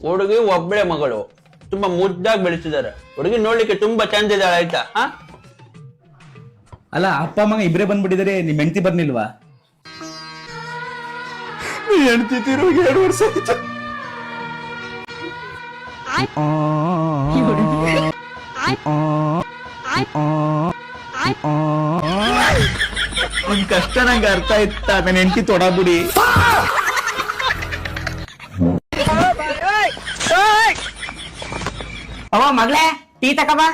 ಹುಡುಗಿ ಒಬ್ಬಳೆ ಮಗಳು, ತುಂಬಾ ಮುದ್ದಾಗಿ ಬೆಳೆಸಿದಾರೆ. ಹುಡುಗಿ ನೋಡ್ಲಿಕ್ಕೆ ತುಂಬಾ ಚಂದ ಇದ್ದಾಳೆ ಆಯ್ತಾ. ಅಲ್ಲ ಅಪ್ಪ ಮಗ ಇಬ್ರೇ ಬಂದ್ಬಿಟ್ಟಿದ್ದಾರೆ, ನಿಮ್ ಹೆಂಡತಿ ಬರ್ನಿಲ್ವಾ? ಹೆಂಡತಿ ತೀರು 2 ವರ್ಷ ಆಯ್ತು. ನಿಮ್ ಕಷ್ಟ ನಂಗೆ ಅರ್ಥ ಆಯ್ತಾ? ನನ್ನ ಹೆಂಡತಿ ತೊಡಬಿಡಿ. ಅವ ಮಗಳೇ ಟೀ ತಕಬಾ.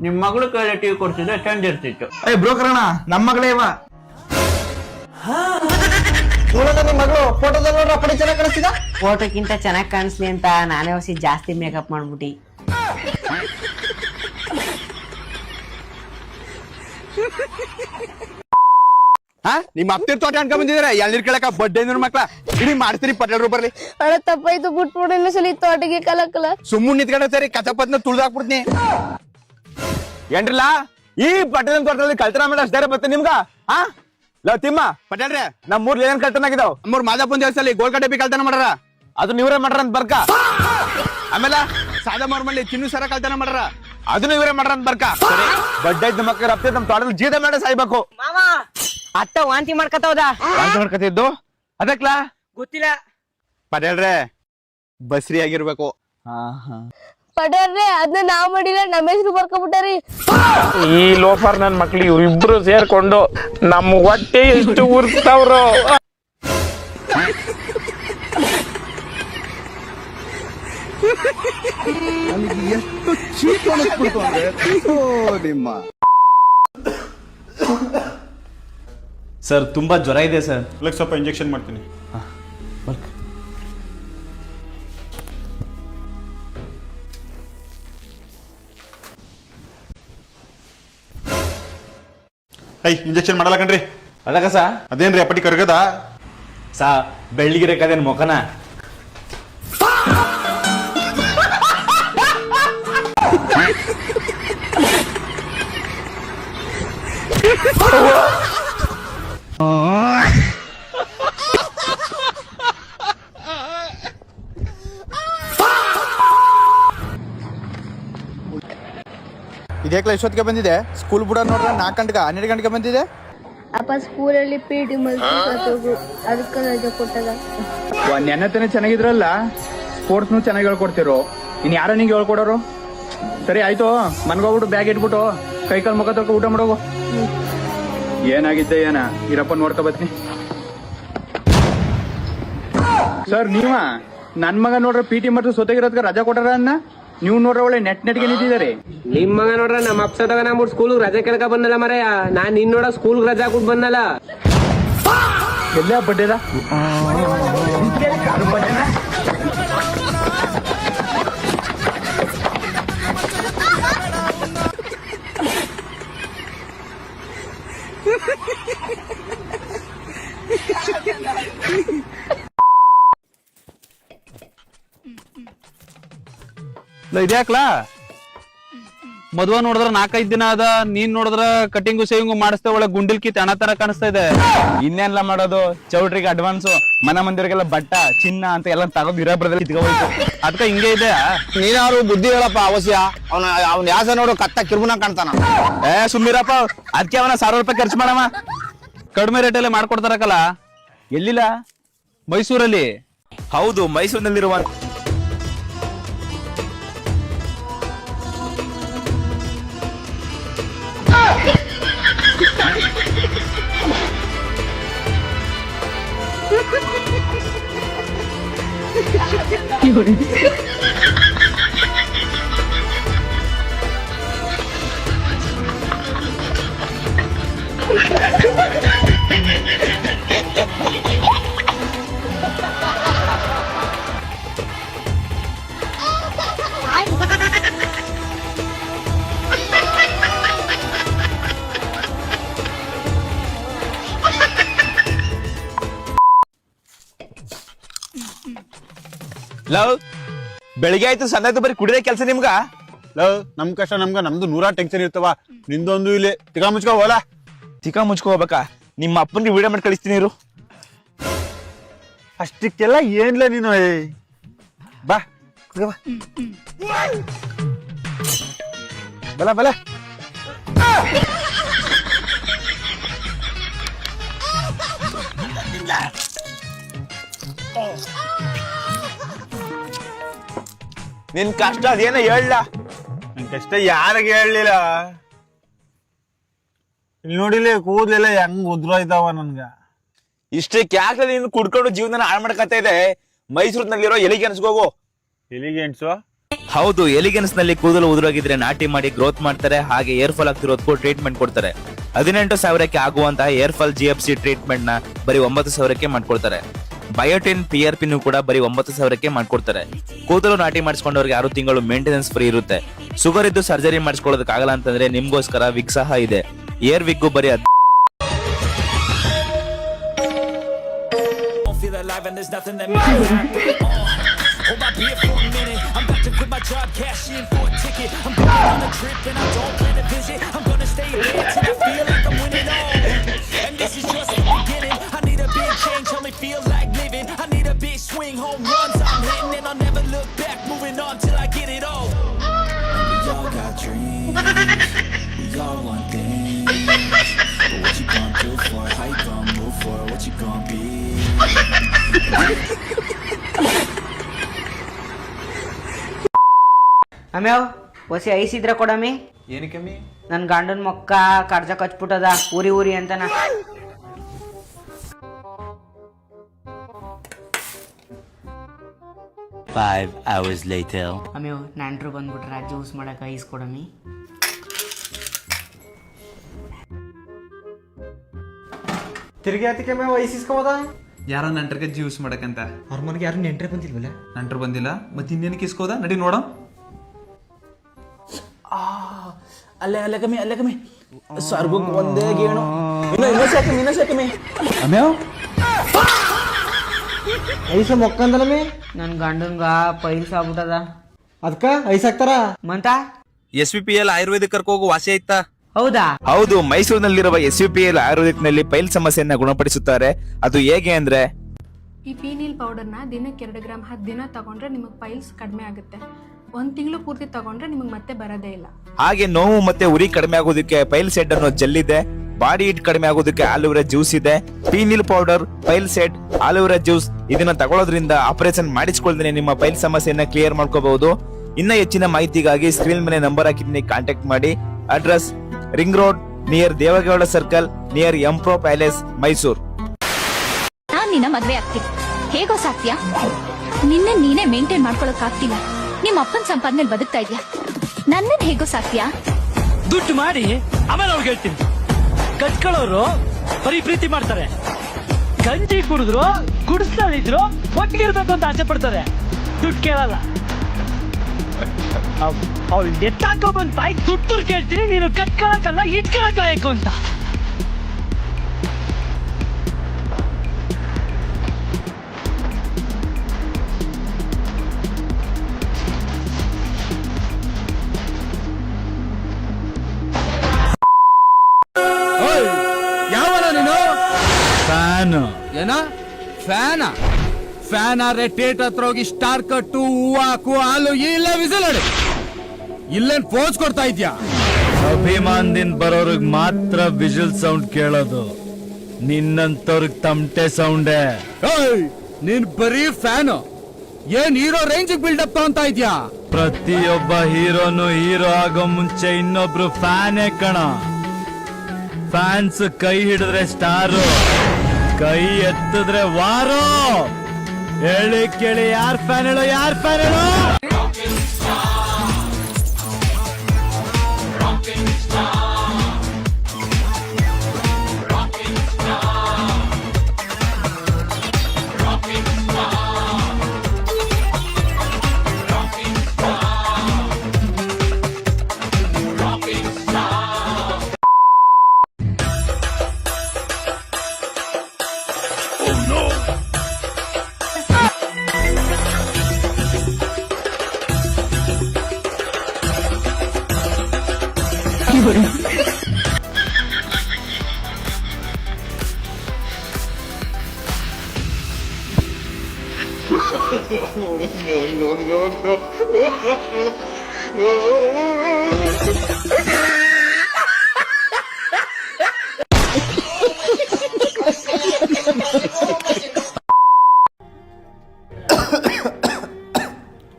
ನಿಮ್ ಮಗಳು ಕೈಲಿ ಟೀ ಕೊಡ್ತಿದ್ರೆ ಚಂದ ಇರ್ತಿತ್ತು. ಬ್ರೋಕರ್ ಅಣ್ಣ, ನಮ್ಮ ಮಗಳೇ ಇವ. ನಿಮ್ ಮಗಳು ಫೋಟೋದಲ್ಲಿ ನೋಡ್ರ ಪಡಿ ಚೆನ್ನಾಗಿ ಕಾಣಿಸ್ತಿದ. ಫೋಟೋಕ್ಕಿಂತ ಚೆನ್ನಾಗಿ ಕಾಣಿಸ್ಲಿ ಅಂತ ನಾನೇ ಹೊಸಿ ಜಾಸ್ತಿ ಮೇಕಪ್ ಮಾಡ್ಬಿಟ್ಟಿ. ನಿಮ್ ಅಪ್ತಿರ್ ತೋಟ ಅನ್ಕೊಂಡ್ ಬಂದಿದ್ರೆ ಎಳ್ನೀರ್ ಕೇಳಕ ಬಡ್ಡೆ ಮಕ್ಳ ಇಡೀ ಮಾಡ್ತೀರಿ ಪಟೇಲ್ರು ಬರ್ಲಿ. ಅಣ್ಣ ತಪ್ಪಾಯ್ತು, ಬಿಟ್ಬಿಡೋಣ ಸಲ ತೋಟಗೆ ಕಲಕಲ. ಸುಮ್ಮನೆ ನಿಂತ್ಕೊಂಡ ಸರಿ ಕಚಪತ್ನ ತುಳ್ದಾಕ್ಬಿಡ್ತೀನಿ. ಏನ್ರಲ್ಲ ಈ ಪಟೇಲ್ ತೋಟದಲ್ಲಿ ಕಳ್ತನ ಮಾಡಿ ಅಷ್ಟಾರೆ ಬರ್ತೇನೆ ನಿಮ್ಗ. ಲವ್ ತಿಮ್ಮ ಪಟೇಲ್ರೆ, ನಮ್ ಮೂರ್ ಏನೇನ್ ಕಳ್ತನ ಆಗಿದಾವ್? ನಮ್ಮೂರ್ ಮಾದಾಪುನ್ ದೇವಸ್ಥಾನ ಗೋಲ್ಕ ಡಬ್ಬಿ ಕಳ್ತನ ಮಾಡ್ರ, ಅದು ನೀವ್ರೇ ಮಾಡ್ರ ಅಂತ ಬರ್ಕ. ಆಮೇಲೆ ಸಾದಮಾರ್ ಮಲ್ಲಿ ಚಿನ್ನು ಸರ ಕಳ್ತನ ಮಾಡ್ರ, ಅದನ್ನು ಇವರೇ ಮಾಡ್ರ ಅಂತ ಬರ್ಕ. ಬಡ್ಡೆ ಇದ್ದ ಮಕ್ಕಳ ಅಪ್ತೆ ನಮ್ ತೋಟದಲ್ಲಿ ಜೀದ ಮಾಡಿ ಸಾಯ್ಬೇಕು. ಅತ್ತ ವಾಂತಿ ಮಾಡ್ಕತ್ತವದ. ವಾಂತಿ ಮಾಡ್ಕತಿದ್ದು ಅದಕ್ಲಾ ಗೊತ್ತಿಲ್ಲ. ಪಟೇಲ್ರೆ ಬಸ್ರಿ ಆಗಿರ್ಬೇಕು. ಪಡರ್ರೆ ಅದನ್ನ ನಾವ್ ಮಾಡಿಲ್ಲ, ನಮ್ಮ ಹೆಸರು ಬರ್ಕೊಬಿಟ್ಟಾರಿ. ಈ ಲೋಫರ್ ನನ್ ಮಕ್ಳು ಇವ್ರಿಬ್ರು ಸೇರ್ಕೊಂಡು ನಮ್ಮ ಹೊಟ್ಟೆ ಎಷ್ಟು ಉರ್ತಾವ್ರು. ಎಷ್ಟು ಚೀಪ್ ಅನಿಸ್ಬಿಡ್ತು ಅಂದ್ರೆ ನಿಮ್ಮ. ಸರ್ ತುಂಬಾ ಜ್ವರ ಇದೆ ಸರ್. ಸ್ವಲ್ಪ ಇಂಜೆಕ್ಷನ್ ಮಾಡ್ತೀನಿ. ಇಂಜೆಕ್ಷನ್ ಮಾಡಲ್ಲ ಕಣ್ರಿ. ಅದಕ್ಕ ಸಾ ಅದೇನ್ರಿ ಅಪ್ಪಟಿ ಕರ್ಗದ ಸಾ ಬೆಳ್ಳಿಗಿರಕದೇನು ಮೊಕನ. ಇದೇಕ್ಲ ಇಷ್ಟೊತ್ತಿಗೆ ಬಂದಿದೆ? ಸ್ಕೂಲ್ ಬಿಡ ನೋಡ್ರ 4 ಗಂಟೆಗೆ 12 ಗಂಟೆಗೆ ಬಂದಿದೆ. ಅಪ್ಪ ಸ್ಕೂಲಲ್ಲಿ ಪಿಟಿ ಮಲ್ಕೋದು ಅದಕ್ಕೆ ರಜೆ ಕೊಟ್ಟದ. ನೆನತನೇ ಚೆನ್ನಾಗಿದ್ರಲ್ಲ, ಸ್ಪೋರ್ಟ್ಸ್ನು ಚೆನ್ನಾಗಿ ಹೇಳ್ಕೊಡ್ತಿರೋ. ಇನ್ ಯಾರ ನಿಂಗೆ ಹೇಳ್ಕೊಡೋರು? ಸರಿ ಆಯ್ತು, ಮನ್ಗೋಗ್ಬಿಟ್ಟು ಬ್ಯಾಗ್ ಇಟ್ಬಿಟ್ಟು ಕೈಕಾಲ್ ಮುಖ ತೊಳ್ಕೊ ಊಟ ಮಾಡೋಗು. ಏನಾಗಿದ್ದೆ ಏನ ಇರಪ್ಪ ನೋಡ್ಕೊ ಬತ್ನಿ. ಸರ್ ನೀವ ನನ್ ಮಗ ನೋಡ್ರ ಪಿಟಿ ಮತ್ತು ಸೊತೆಗಿರೋದ್ಕ ರಜಾ ಕೊಟ್ಟಾರ ಅನ್ನ, ನೀವು ನೋಡ್ರ ಒಳ್ಳೆ ನೆಟ್ಗೆ ನಿಂತಿದ್ದಾರೆ. ನಿಮ್ ಮಗ ನೋಡ್ರ ನಮ್ಮ ಅಪ್ಸದಾಗ ನಾ ಸ್ಕೂಲ್ ರಜಾ ಕೇಳಕ ಬಂದಲ್ಲ ಮರೆಯ. ನಾನ್ ನಿನ್ ನೋಡ ಸ್ಕೂಲ್ ರಜಾ ಕೊಟ್ಟು ಬಂದಲ್ಲ. ಎಲ್ಲ ಬಡ್ಡೆದ ಇದ್ಯಾಕ್ಲಾ ಮದುವೆ ನೋಡಿದ್ರ 4-5 ದಿನ ಅದ, ನೀನ್ ನೋಡಿದ್ರ ಕಟಿಂಗು ಸೇವಿಂಗು ಮಾಡಿಸ್ತಾ ಒಳ್ಳೆ ಗುಂಡಿಲ್ಕಿ ತಣ ತರ ಕಾಣಿಸ್ತಾ ಇದೆ. ಇನ್ನೇನ್ಲ ಮಾಡೋದು, ಚೌಟ್ರಿಗೆ ಅಡ್ವಾನ್ಸು, ಮನ ಮಂದಿರಿಗೆಲ್ಲ ಬಟ್ಟ ಚಿನ್ನ ಅಂತ ಎಲ್ಲ ತಗೊಂಡು ಇರೋಬ್ರದಲ್ಲಿ ಇಟ್ಕೋಬೇಕು. ಅದಕ್ಕ ಹಿಂಗೆ ಇದೆ. ನೀನಾರು ಬುದ್ಧಿ ಹೇಳಪ್ಪ ಅವಶ್ಯ. ಅವ್ನ ಯಾಸ ನೋಡು ಕತ್ತ ಕಿರ್ಬುನ ಕಾಣ್ತಾನ. ಸುಮ್ಮಿರಪ್ಪ, ಅದಕ್ಕೆ ಅವನ 1000 ರೂಪಾಯಿ ಖರ್ಚು ಮಾಡವ. ಕಡಿಮೆ ರೇಟಲ್ಲೇ ಮಾಡ್ಕೊಡ್ತಾರಕಲ್ಲ. ಎಲ್ಲಿಲ್ಲ? ಮೈಸೂರಲ್ಲಿ. ಹೌದು, ಮೈಸೂರಿನಲ್ಲಿರುವ ಲವ್ ಬೆಳಿಗ್ಗೆ ಆಯ್ತು ಸಂಜೆ ಆಯ್ತು ಬರೀ ಕುಡಿದೇ ಕೆಲಸ ನಿಮ್ಗ. ಲವ್ ನಮ್ ಕಷ್ಟ ನಮ್ಗ, ನಮ್ದು 100 ಟೆನ್ಷನ್ ಇರ್ತವ. ನಿಂದೊಂದು ಇಲ್ಲಿ ತಿಗಾ ಮುಚ್ಕೋ ಹೋಲ. ಚಿಕ್ಕ ಮುಚ್ಕೋ ಹೋಗ್ಬೇಕಾ? ನಿಮ್ಮ ಅಪ್ಪನಿಗೆ ವಿಡಿಯೋ ಮಾಡಿ ಕಳಿಸ್ತೀನಿ ಇರು. ಅಷ್ಟಕ್ಕೆಲ್ಲ ಏನ್ಲ ನೀನು ಬಾ ಕುತ್ಕೋ ಬಾ ಬಲ ಬಲ ನಿನ್ ಕಷ್ಟ ಅದೇನ ಹೇಳ. ನನ್ ಕಷ್ಟ ಯಾರಿಗೆ ಹೇಳಲಿಲ್ಲ. ಇಲ್ಲಿ ನೋಡಿಲಿ ಕೂದಲೆಲ್ಲ ಹೆಂಗ್ ಉದ್ರೋಯ್ತಾವ ನನ್ಗ. ಇಷ್ಟಕ್ಕೆ ಯಾಕೆ ನೀನು ಕುಡ್ಕೊಂಡು ಜೀವನ ಹಾಳು ಮಾಡ್ಕತ್ತ ಇದೆ. ಮೈಸೂರಿನಲ್ಲಿರೋ ಎಲಿಗೆನ್ಸ್ಗೋಗು. ಎಲಿಗೆಂಟ್ಸು? ಹೌದು, ಎಲಿಗೆನ್ಸ್ ನಲ್ಲಿ ಕೂದಲು ಉದುರೋಗಿದ್ರೆ ನಾಟಿ ಮಾಡಿ ಗ್ರೋತ್ ಮಾಡ್ತಾರೆ. ಹಾಗೆ ಏರ್ ಫಾಲ್ ಆಗ್ತಿರೋದಕ್ಕೂ ಟ್ರೀಟ್ಮೆಂಟ್ ಕೊಡ್ತಾರೆ. 18,000ಕ್ಕೆ ಆಗುವಂತಹ ಏರ್ ಫಾಲ್ GFC ಟ್ರೀಟ್ಮೆಂಟ್ ನ ಬರೀ 9,000ಕ್ಕೆ ಮಾಡ್ಕೊಡ್ತಾರೆ. ಬಯೋಟಿನ್ PRP ಕೂಡ ಬರೀ 9,000ಕ್ಕೆ ಮಾಡ್ಕೊಡ್ತಾರೆ. ಕೂದಲು ನಾಟಿ ಮಾಡಿಸ್ಕೊಂಡವ್ರಿಗೆ 6 ತಿಂಗಳು ಮೇಂಟೆನೆನ್ಸ್ ಫ್ರೀ ಇರುತ್ತೆ. ಶುಗರ್ ಇದ್ದು ಸರ್ಜರಿ ಮಾಡಿಸ್ಕೊಳ್ಳೋದಕ್ಕಾಗಲ್ಲ ಅಂತಂದ್ರೆ ನಿಮ್ಗೋಸ್ಕರ ವಿಗ್ ಸಹ ಇದೆ. ಏರ್ ವಿಗ್ ಬರೀ swing home runs I'm hitting and I'll never look back moving on till I get it all and we all got dreams we all want things but what you gonna do for it how you gonna move for it what you gonna be ಅಮ್ಯಾವ್ ಹೊಸಿ ice ಇದ್ರ ಕೊಡಮ್ಮಿ. ಏನಕ್ಕೆ ನನ್ ಗಂಡನ್ ಮೊಕ್ಕ ಕಡ್ಜ ಕಚ್ಬಿಟ್ಟದ ಊರಿ ಊರಿ ಅಂತನ. ಅಮ್ಯಾವ್ ನಂಟ್ರು ಬಂದ್ಬಿಟ್ರ juice ಮಾಡಕ ice ಕೊಡಮ್ಮಿ. ತಿರ್ಗಿ ಆತಿಕೆ ಮೇವ್ ಐಸ್ ಇಸ್ಕೋಬೋದ? ಯಾರ ನಂಟ್ರಿಗೆ ಜ್ಯೂಸ್ ಮಾಡಕಂತ ಅವ್ರ ಮನೆಗೆ ಯಾರು ನೆಂಟ್ರೆ ಬಂದಿಲ್ವಲ್ಲ? ನಂಟ್ರು ಬಂದಿಲ್ಲ, ಮತ್ತೆ ಇನ್ನೇನಕ್ಕೆ ಇಸ್ಕೋದ? ನಡಿ ನೋಡ. ಅಲ್ಲೇ ಕಮ್ಮಿ ಸರ್ಬಕ್ ಒಂದೇ ಗೇಣು ಇನ್ನೂ ಐಸ ಮೊಕ್ಕಂದಲಮಿ ನನ್ ಗಂಡನ್ಗ ಪೈಲ್ಸ್ ಆಗ್ಬಿಟ್ಟದ. ಅದಕ್ಕ ಐಸ್ ಹಾಕ್ತಾರ ಮಂತ SVPL ಆಯುರ್ವೇದಿಕ್ ಕರ್ಕೋಗು ವಾಸಿ ಆಯ್ತಾ? ಹೌದಾ? ಹೌದು, ಮೈಸೂರಿನಲ್ಲಿರುವ SVPL ಆಯುರ್ವೇದಿಕ್ ನಲ್ಲಿ ಪೈಲ್ ಸಮಸ್ಯೆಯನ್ನ ಗುಣಪಡಿಸುತ್ತಾರೆ. ಅದು ಹೇಗೆ ಅಂದ್ರೆ, ಈ ಫೀನಿಲ್ ಪೌಡರ್ನ ದಿನಕ್ಕೆ 2 ಗ್ರಾಮ್ 10 ದಿನ ತಗೊಂಡ್ರೆ ನಿಮಗೆ ಪೈಲ್ಸ್ ಕಡಿಮೆ ಆಗುತ್ತೆ. 1 ತಿಂಗಳು ಪೂರ್ತಿ ತಗೊಂಡ್ರೆ ನಿಮಗೆ ಮತ್ತೆ ಬರೋದೇ ಇಲ್ಲ. ಹಾಗೆ ನೋವು ಮತ್ತೆ ಉರಿ ಕಡಿಮೆ ಆಗೋದಕ್ಕೆ ಪೈಲ್ ಸೆಟ್ ಅನ್ನೋ ಜೆಲ್ ಇದೆ. ಬಾಡಿ ಹೀಟ್ ಕಡಿಮೆ ಆಗೋದಕ್ಕೆ ಆಲೋವೆರಾ ಜ್ಯೂಸ್ ಇದೆ. ಫೀನಿಲ್ ಪೌಡರ್, ಪೈಲ್ ಸೆಟ್, ಆಲೋವೆರಾ ಜ್ಯೂಸ್ ಇದನ್ನ ತಗೊಳ್ಳೋದ್ರಿಂದ ಆಪರೇಷನ್ ಮಾಡಿಸ್ಕೊಳ್ದೇನೆ ನಿಮ್ಮ ಪೈಲ್ ಸಮಸ್ಯೆಯನ್ನ ಕ್ಲಿಯರ್ ಮಾಡ್ಕೋಬಹುದು. ಇನ್ನ ಹೆಚ್ಚಿನ ಮಾಹಿತಿಗಾಗಿ ಸ್ಕ್ರೀನ್ ಮೇಲೆ ನಂಬರ್ ಹಾಕಿದ್ದೀನಿ, ಕಾಂಟ್ಯಾಕ್ಟ್ ಮಾಡಿ. Address ring road near Devegowda circle near ಎಂಪ್ರೋ ಪ್ಯಾಲೇಸ್, ಮೈಸೂರು. ನಾನ್ ನಿನ್ನ ಮದ್ವೆ ಆಗ್ತೀನಿ, ಹೇಗೋ ಸಾಕ್ತಿಯಾ? ನಿನ್ನ ನೀನೇ ಮೇಂಟೈನ್ ಮಾಡ್ಕೊಳಕ್ ಆಗ್ತಿಲ್ಲ. ನಿಮ್ಮ ಅಪ್ಪನ ಸಂಪಾದನೆ ಬದುಕ್ತಾ ಇದ್ಯಾ, ನನ್ನನ್ ಹೇಗೋ ಸಾಕ್ತಿಯಾ? ದುಡ್ಡು ಮಾಡಿ ಆಮೇಲೆ ಅವ್ರಿಗೆ ಹೇಳ್ತೀನಿ. ಕಟ್ಕೊಳ್ಳೋರು ಬರೀ ಪ್ರೀತಿ ಮಾಡ್ತಾರೆ, ಗಂಜಿ ಕುಡಿದ್ರು ಕುಡಿಸ್ತಾ ಇದ್ರು ಒಟ್ಟಿಗೆ ಇರ್ಬೇಕು ಅಂತ ಆಸೆ ಪಡ್ತಾರೆ, ದುಡ್ಡು ಕೇಳಲ್ಲ. ಅವ್ಳು ಎತ್ತಾಕೋ ಬಂದ್ ತಾಯಿ ದುಡ್ಡು ಕೇಳ್ತೀನಿ, ನೀನು ಕಟ್ಕೊಳಕಲ್ಲ ಇಟ್ಕೊಳಕಾಯಕು ಅಂತ. ಯಾವನ ನೀನು? ಫ್ಯಾನ್ ಏನ ಫ್ಯಾನ? ಫ್ಯಾನ್ ಆದ್ರೆ ಥಿಯೇಟರ್ ಹತ್ರ ಹೋಗಿ ಸ್ಟಾರ್ ಕಟ್ಟು, ಹೂವು ಹಾಕು, ಹಾಲು ಇಲ್ಲ ವಿಸಿಲ್ ಹೊಡಿ. ಇಲ್ಲೇನ್ ಪೋಸ್ ಕೊಡ್ತಾ ಇದ್ಯಾ? ಅಭಿಮಾನದಿಂದ ಬರೋರ್ಗ್ ಮಾತ್ರ ವಿಜುವಲ್ ಸೌಂಡ್ ಕೇಳೋದು, ನಿನ್ನಂತವ್ರಿಗೆ ತಮಟೆ ಸೌಂಡೇ. ನೀನ್ ಬರೀ ಫ್ಯಾನ್, ಏನ್ ಹೀರೋ ರೇಂಜ್ ಬಿಲ್ಡಪ್ ತಗೊಂತ ಇದ್ಯಾ? ಪ್ರತಿಯೊಬ್ಬ ಹೀರೋನು ಹೀರೋ ಆಗೋ ಮುಂಚೆ ಇನ್ನೊಬ್ರು ಫ್ಯಾನೇ ಕಣ. ಫ್ಯಾನ್ಸ್ ಕೈ ಹಿಡಿದ್ರೆ ಸ್ಟಾರು, ಕೈ ಎತ್ತಿದ್ರೆ ವಾರೋ. ಹೇಳಿ ಕೇಳಿ, ಯಾರ್ ಫ್ಯಾನ್ ಹೇಳೋ, ಯಾರ್ ಫ್ಯಾನ್ ಹೇಳೋ?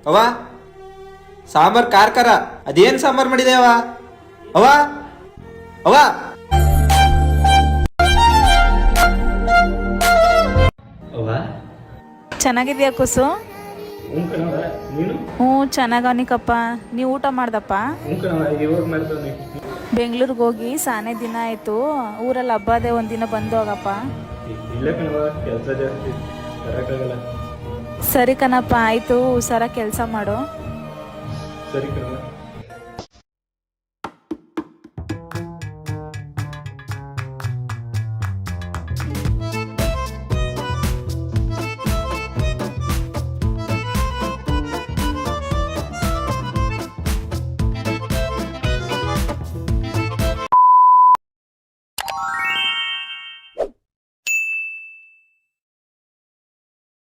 ಅವ ಸಾಂಬಾರ್ ಕಾರ್ಕರ ಅದೇನ್ ಸಾಂಬಾರ್ ಮಾಡಿದೆ ಅವ ಅವ ಅವ ಚೆನ್ನಾಗಿದ್ಯಾ ಕುಸು? ಹ್ಞೂ ಚೆನ್ನಾಗವನಿಕಪ್ಪ. ನೀವು ಊಟ ಮಾಡ್ದಪ್ಪ? ಬೆಂಗಳೂರಿಗೆ ಹೋಗಿ ಸಾನೆ ದಿನ ಆಯ್ತು. ಊರಲ್ಲಿ ಹಬ್ಬ ಅದೇ ಒಂದಿನ ಬಂದು ಹೋಗಪ್ಪ. ಸರಿ ಕಣಪ್ಪ, ಆಯ್ತು. ಹುಷಾರ ಕೆಲಸ ಮಾಡು. ಸರಿ